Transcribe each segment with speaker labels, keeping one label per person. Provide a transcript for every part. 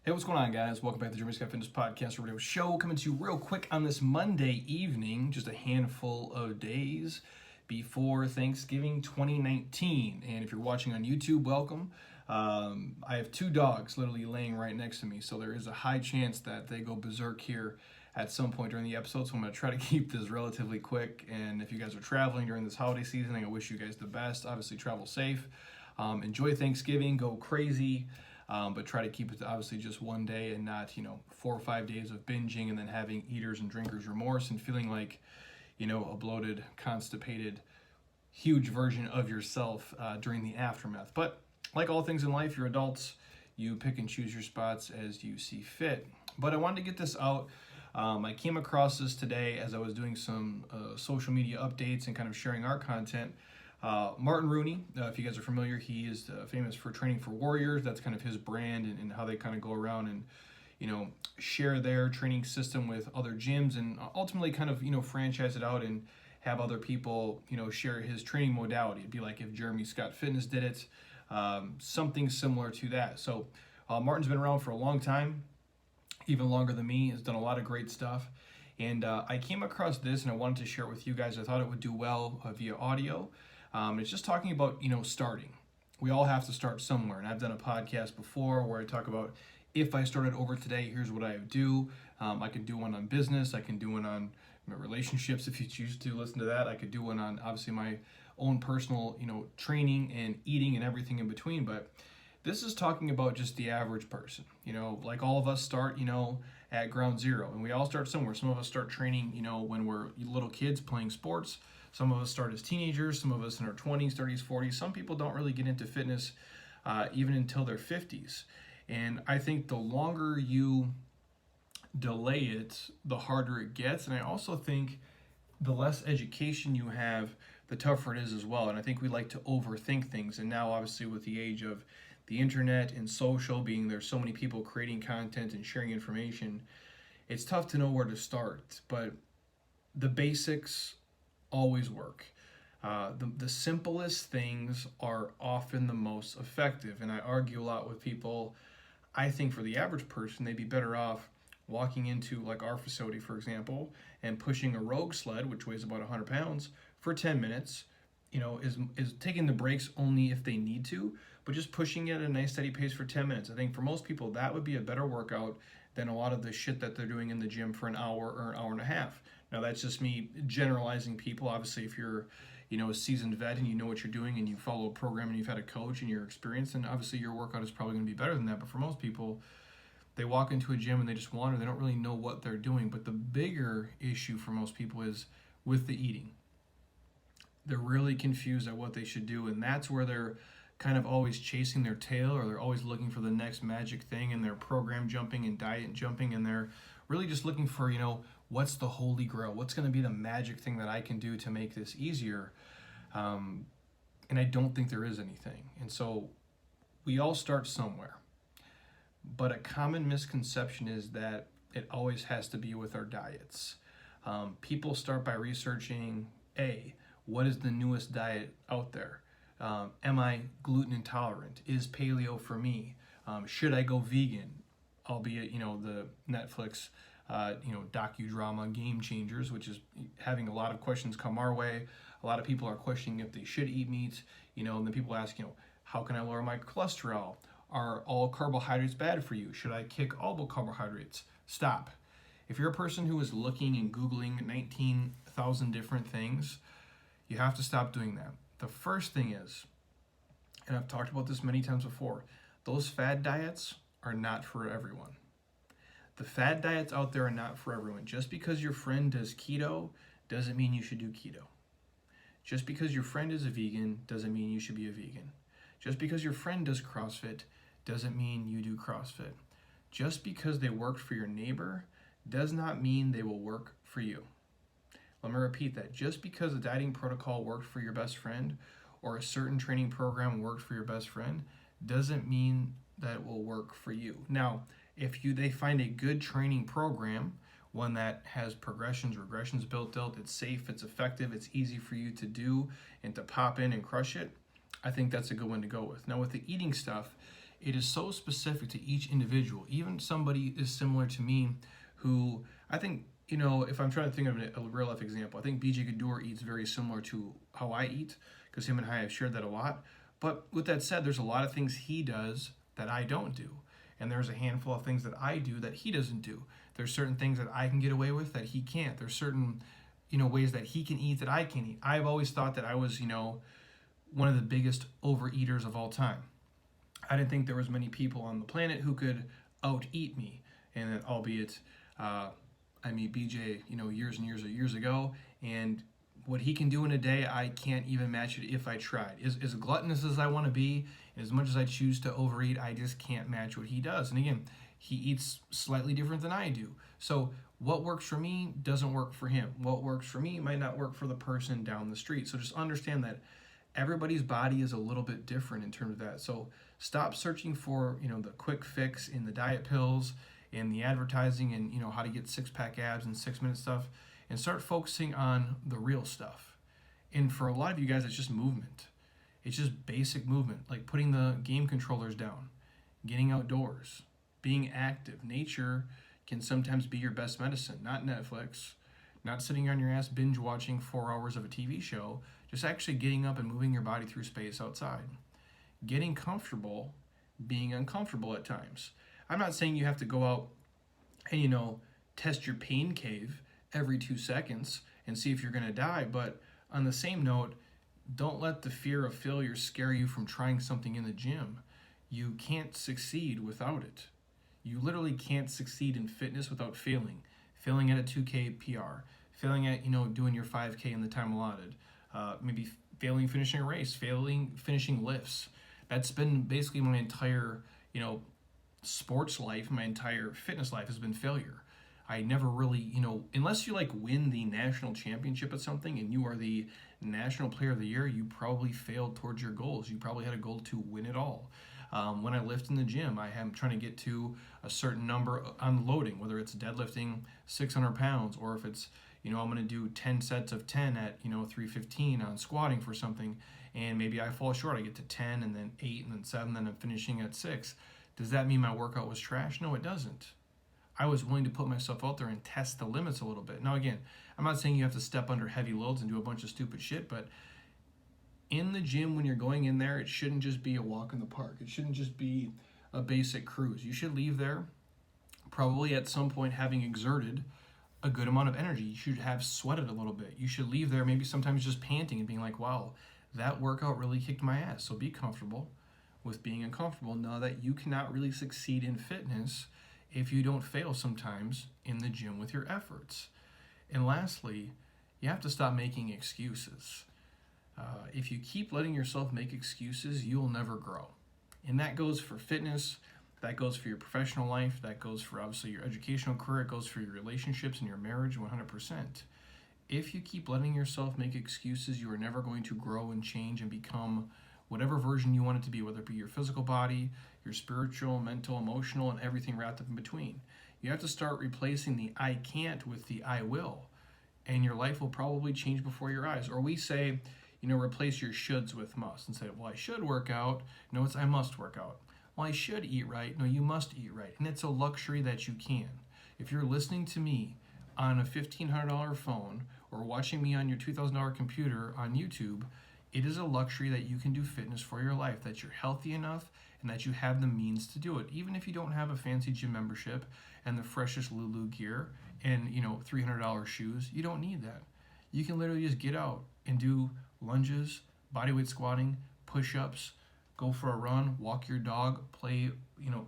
Speaker 1: Hey, what's going on, guys? Welcome back to the German Sky Fitness Podcast Radio Show. Coming to you real quick on this Monday evening, just a handful of days before Thanksgiving 2019. And if you're watching on YouTube, welcome. I have two dogs literally laying right next to me, so there is a high chance that they go berserk here at some point during the episode. So I'm going to try to keep this relatively quick. And if you guys are traveling during this holiday season, I wish you guys the best. Obviously, travel safe. Enjoy Thanksgiving. Go crazy. But try to keep it to obviously just one day and not, 4 or 5 days of binging and then having eaters and drinkers remorse and feeling like, a bloated, constipated, huge version of yourself during the aftermath. But like all things in life, you're adults. You pick and choose your spots as you see fit. But I wanted to get this out. I came across this today as I was doing some social media updates and kind of sharing our content. Martin Rooney, if you guys are familiar, he is famous for training for warriors. That's kind of his brand and how they kind of go around and, share their training system with other gyms and ultimately kind of, franchise it out and have other people, share his training modality. It'd be like if Jeremy Scott Fitness did it, something similar to that. So Martin's been around for a long time, even longer than me, has done a lot of great stuff. And I came across this and I wanted to share it with you guys. I thought it would do well via audio. It's just talking about, starting. We all have to start somewhere. And I've done a podcast before where I talk about if I started over today, here's what I would do. I can do one on business. I can do one on relationships if you choose to listen to that. I could do one on obviously my own personal, training and eating and everything in between. But this is talking about just the average person. Like all of us start, at ground zero. And we all start somewhere. Some of us start training, when we're little kids playing sports. Some of us start as teenagers, some of us in our 20s, 30s, 40s. Some people don't really get into fitness even until their 50s. And I think the longer you delay it, the harder it gets. And I also think the less education you have, the tougher it is as well. And I think we like to overthink things. And now, obviously, with the age of the internet and social being there's so many people creating content and sharing information, it's tough to know where to start. But the basics always work. The simplest things are often the most effective. And I argue a lot with people. I think for the average person, they'd be better off walking into like our facility, for example, and pushing a rogue sled, which weighs about 100 pounds, for 10 minutes, is taking the breaks only if they need to, but just pushing it at a nice steady pace for 10 minutes. I think for most people, that would be a better workout than a lot of the shit that they're doing in the gym for an hour or an hour and a half. Now, that's just me generalizing people. Obviously, if you're, a seasoned vet and you know what you're doing and you follow a program and you've had a coach and you're experienced, then obviously your workout is probably going to be better than that. But for most people, they walk into a gym and they just wander. They don't really know what they're doing. But the bigger issue for most people is with the eating. They're really confused at what they should do, and that's where they're kind of always chasing their tail, or they're always looking for the next magic thing, and they're program jumping and diet jumping, and they're really just looking for, what's the holy grail? What's going to be the magic thing that I can do to make this easier? And I don't think there is anything. And so we all start somewhere. But a common misconception is that it always has to be with our diets. People start by researching, what is the newest diet out there? Am I gluten intolerant? Is paleo for me? Should I go vegan? Albeit, the Netflix, docudrama Game Changers, which is having a lot of questions come our way. A lot of people are questioning if they should eat meat, and then people ask, how can I lower my cholesterol? Are all carbohydrates bad for you? Should I kick all the carbohydrates? Stop. If you're a person who is looking and Googling 19,000 different things, you have to stop doing that. The first thing is, and I've talked about this many times before, those fad diets are not for everyone. The fad diets out there are not for everyone. Just because your friend does keto doesn't mean you should do keto. Just because your friend is a vegan doesn't mean you should be a vegan. Just because your friend does CrossFit doesn't mean you do CrossFit. Just because they worked for your neighbor does not mean they will work for you. Let me repeat that. Just because a dieting protocol worked for your best friend or a certain training program worked for your best friend doesn't mean that it will work for you. Now, if they find a good training program, one that has progressions, regressions built out, it's safe, it's effective, it's easy for you to do and to pop in and crush it, I think that's a good one to go with. Now with the eating stuff, it is so specific to each individual. Even somebody is similar to me who I think, if I'm trying to think of a real life example, I think BJ Gaddour eats very similar to how I eat, because him and I have shared that a lot. But with that said, there's a lot of things he does that I don't do. And there's a handful of things that I do that he doesn't do. There's certain things that I can get away with that he can't. There's certain, ways that he can eat that I can eat. I've always thought that I was, one of the biggest overeaters of all time. I didn't think there was many people on the planet who could out-eat me. And that, albeit, I meet BJ, years and years ago, and what he can do in a day, I can't even match it if I tried. As gluttonous as I want to be, and as much as I choose to overeat, I just can't match what he does. And again, he eats slightly different than I do. So what works for me doesn't work for him. What works for me might not work for the person down the street. So just understand that everybody's body is a little bit different in terms of that. So stop searching for, the quick fix in the diet pills and the advertising and, how to get six-pack abs and 6-minute stuff, and start focusing on the real stuff. And for a lot of you guys, it's just movement. It's just basic movement, like putting the game controllers down, getting outdoors, being active. Nature can sometimes be your best medicine, not Netflix, not sitting on your ass binge watching 4 hours of a TV show, just actually getting up and moving your body through space outside. Getting comfortable, being uncomfortable at times. I'm not saying you have to go out and, test your pain cave every 2 seconds and see if you're going to die. But on the same note, don't let the fear of failure scare you from trying something in the gym. You can't succeed without it. You literally can't succeed in fitness without failing. Failing at a 2K PR, failing at, doing your 5K in the time allotted, maybe failing finishing a race, failing finishing lifts. That's been basically my entire, sports life, my entire fitness life has been failure. I never really, unless you win the national championship at something and you are the national player of the year, you probably failed towards your goals. You probably had a goal to win it all. When I lift in the gym, I am trying to get to a certain number on loading, whether it's deadlifting 600 pounds or if it's, I'm going to do 10 sets of 10 at, 315 on squatting for something, and maybe I fall short. I get to 10 and then 8 and then 7, then I'm finishing at 6. Does that mean my workout was trash? No, it doesn't. I was willing to put myself out there and test the limits a little bit. Now, again, I'm not saying you have to step under heavy loads and do a bunch of stupid shit, but in the gym, when you're going in there, it shouldn't just be a walk in the park. It shouldn't just be a basic cruise. You should leave there probably at some point having exerted a good amount of energy. You should have sweated a little bit. You should leave there maybe sometimes just panting and being like, wow, that workout really kicked my ass. So be comfortable with being uncomfortable. Know that you cannot really succeed in fitness if you don't fail sometimes in the gym with your efforts. And lastly, you have to stop making excuses. If you keep letting yourself make excuses, you'll never grow. And that goes for fitness, that goes for your professional life, that goes for obviously your educational career, it goes for your relationships and your marriage 100%. If you keep letting yourself make excuses, you are never going to grow and change and become whatever version you want it to be, whether it be your physical body, your spiritual, mental, emotional, and everything wrapped up in between. You have to start replacing the I can't with the I will, and your life will probably change before your eyes. Or we say, replace your shoulds with must and say, well, I should work out. No, it's I must work out. Well, I should eat right. No, you must eat right. And it's a luxury that you can. If you're listening to me on a $1,500 phone or watching me on your $2,000 computer on YouTube, it is a luxury that you can do fitness for your life, that you're healthy enough and that you have the means to do it. Even if you don't have a fancy gym membership and the freshest Lulu gear and, $300 shoes, you don't need that. You can literally just get out and do lunges, bodyweight squatting, push-ups, go for a run, walk your dog, play,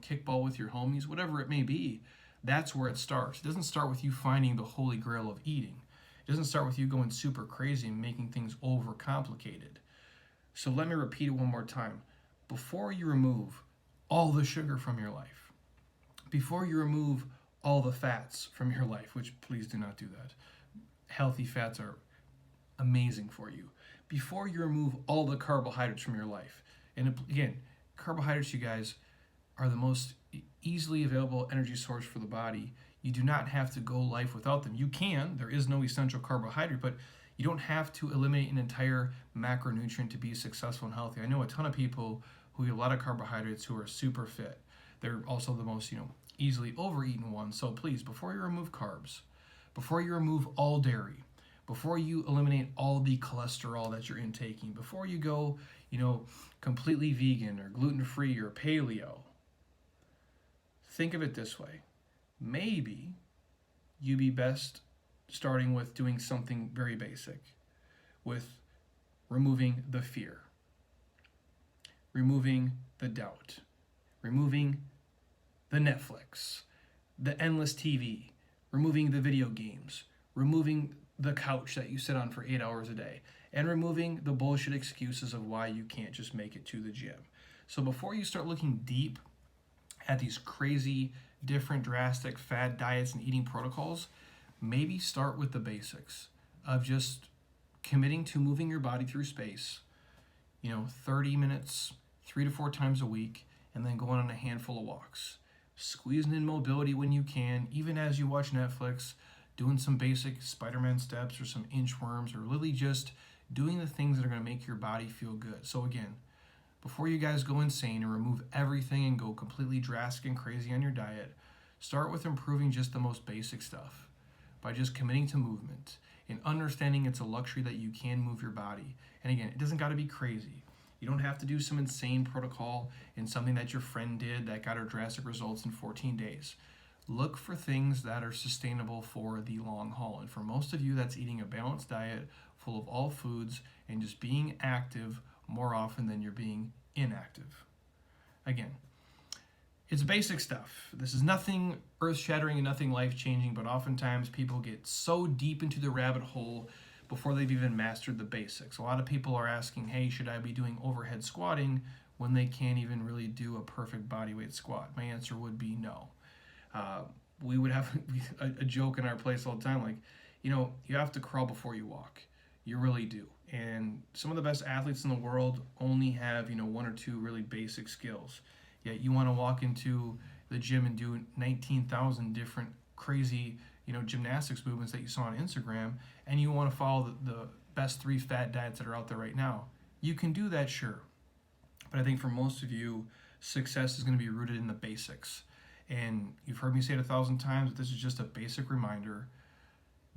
Speaker 1: kickball with your homies, whatever it may be. That's where it starts. It doesn't start with you finding the holy grail of eating. It doesn't start with you going super crazy and making things overcomplicated. So let me repeat it one more time. Before you remove all the sugar from your life, before you remove all the fats from your life, which please do not do that. Healthy fats are amazing for you. Before you remove all the carbohydrates from your life, and again, carbohydrates, you guys, are the most easily available energy source for the body. You do not have to go life without them. You can, there is no essential carbohydrate, but you don't have to eliminate an entire macronutrient to be successful and healthy. I know a ton of people who eat a lot of carbohydrates, who are super fit. They're also the most, easily overeaten ones. So please, before you remove carbs, before you remove all dairy, before you eliminate all the cholesterol that you're intaking, before you go, completely vegan or gluten-free or paleo, think of it this way. Maybe you'd be best starting with doing something very basic, with removing the fear, removing the doubt, removing the Netflix, the endless TV, removing the video games, removing the couch that you sit on for 8 hours a day, and removing the bullshit excuses of why you can't just make it to the gym. So before you start looking deep at these crazy, different, drastic fad diets and eating protocols, maybe start with the basics of just committing to moving your body through space, 30 minutes, 3 to 4 times a week, and then going on a handful of walks. Squeezing in mobility when you can, even as you watch Netflix, doing some basic Spider-Man steps or some inchworms, or literally just doing the things that are going to make your body feel good. So again, before you guys go insane and remove everything and go completely drastic and crazy on your diet, start with improving just the most basic stuff by just committing to movement and understanding it's a luxury that you can move your body. And again, it doesn't got to be crazy. You don't have to do some insane protocol and something that your friend did that got her drastic results in 14 days. Look for things that are sustainable for the long haul. And for most of you, that's eating a balanced diet full of all foods and just being active more often than you're being inactive. Again, it's basic stuff. This is nothing earth-shattering and nothing life-changing, but oftentimes people get so deep into the rabbit hole before they've even mastered the basics. A lot of people are asking, hey, should I be doing overhead squatting when they can't even really do a perfect bodyweight squat? My answer would be no. We would have a joke in our place all the time, like, you have to crawl before you walk. You really do. And some of the best athletes in the world only have, 1 or 2 really basic skills. Yet you want to walk into the gym and do 19,000 different crazy, gymnastics movements that you saw on Instagram, and you want to follow the best 3 fat diets that are out there right now. You can do that, sure. But I think for most of you, success is going to be rooted in the basics. And you've heard me say it 1,000 times, but this is just a basic reminder.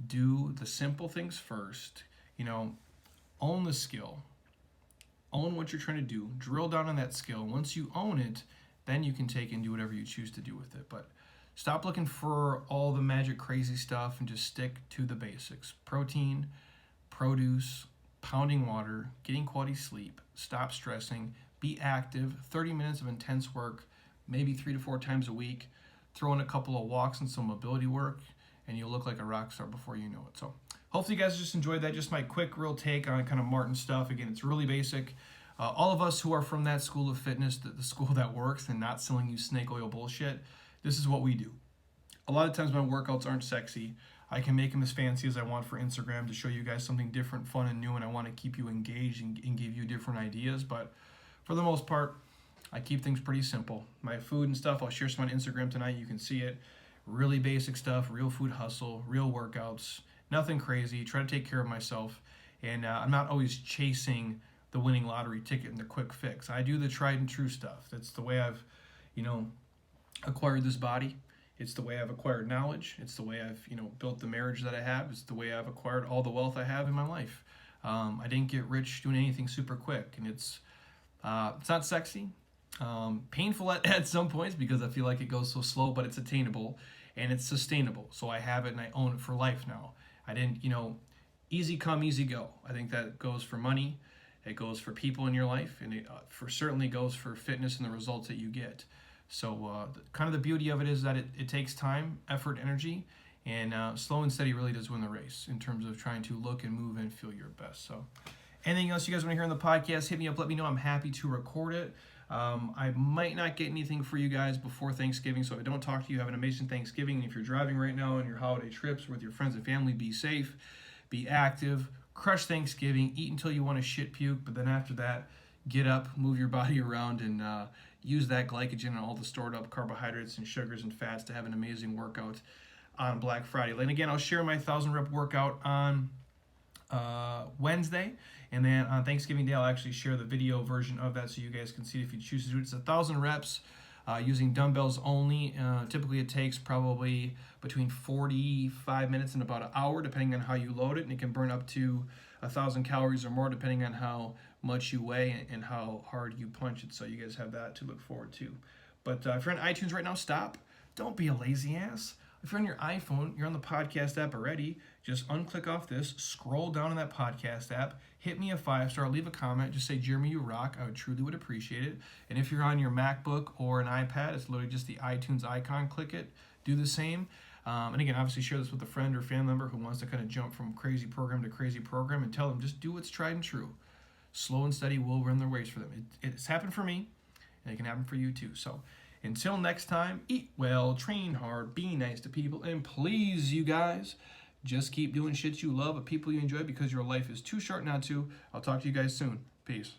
Speaker 1: Do the simple things first. Own the skill. Own what you're trying to do. Drill down on that skill. Once you own it, then you can take and do whatever you choose to do with it. But stop looking for all the magic crazy stuff and just stick to the basics. Protein, produce, pounding water, getting quality sleep, stop stressing, be active, 30 minutes of intense work, maybe 3 to 4 times a week, throw in a couple of walks and some mobility work, and you'll look like a rock star before you know it. So hopefully you guys just enjoyed that. Just my quick, real take on kind of Martin stuff. Again, it's really basic. All of us who are from that school of fitness, the school that works and not selling you snake oil bullshit, this is what we do. A lot of times my workouts aren't sexy. I can make them as fancy as I want for Instagram to show you guys something different, fun, and new, and I want to keep you engaged and give you different ideas. But for the most part, I keep things pretty simple. My food and stuff, I'll share some on Instagram tonight. You can see it. Really basic stuff, real food hustle, real workouts, nothing crazy. Try to take care of myself. And I'm not always chasing the winning lottery ticket and the quick fix. I do the tried and true stuff. That's the way I've, acquired this body. It's the way I've acquired knowledge. It's the way I've, built the marriage that I have. It's the way I've acquired all the wealth I have in my life. I didn't get rich doing anything super quick, and it's not sexy. Painful at some points because I feel like it goes so slow, but it's attainable and it's sustainable. So I have it and I own it for life now. I didn't, easy come, easy go. I think that goes for money. It goes for people in your life, and it certainly goes for fitness and the results that you get. So kind of the beauty of it is that it takes time, effort, energy, and slow and steady really does win the race in terms of trying to look and move and feel your best. So anything else you guys want to hear on the podcast, hit me up, let me know. I'm happy to record it. I might not get anything for you guys before Thanksgiving, so if I don't talk to you, have an amazing Thanksgiving. And if you're driving right now on your holiday trips with your friends and family, be safe, be active, crush Thanksgiving, eat until you want to shit puke, but then after that, get up, move your body around, and use that glycogen and all the stored up carbohydrates and sugars and fats to have an amazing workout on Black Friday. And again, I'll share my 1,000 rep workout on Wednesday, and then on Thanksgiving Day I'll actually share the video version of that so you guys can see it if you choose to do it. It's 1,000 reps using dumbbells only. Typically it takes probably between 45 minutes and about an hour depending on how you load it, and it can burn up to 1,000 calories or more depending on how much you weigh and how hard you punch it. So you guys have that to look forward to. But if you're on iTunes right now, stop. Don't be a lazy ass. If you're on your iPhone, you're on the podcast app already, just unclick off this, scroll down in that podcast app, hit me a 5-star, leave a comment, just say, Jeremy, you rock. I would appreciate it. And if you're on your MacBook or an iPad, it's literally just the iTunes icon, click it, do the same. And again, obviously share this with a friend or family member who wants to kind of jump from crazy program to crazy program, and tell them just do what's tried and true. Slow and steady will run their race for them. It's happened for me, and it can happen for you too. So until next time, eat well, train hard, be nice to people, and please, you guys, just keep doing shit you love with people you enjoy, because your life is too short not to. I'll talk to you guys soon. Peace.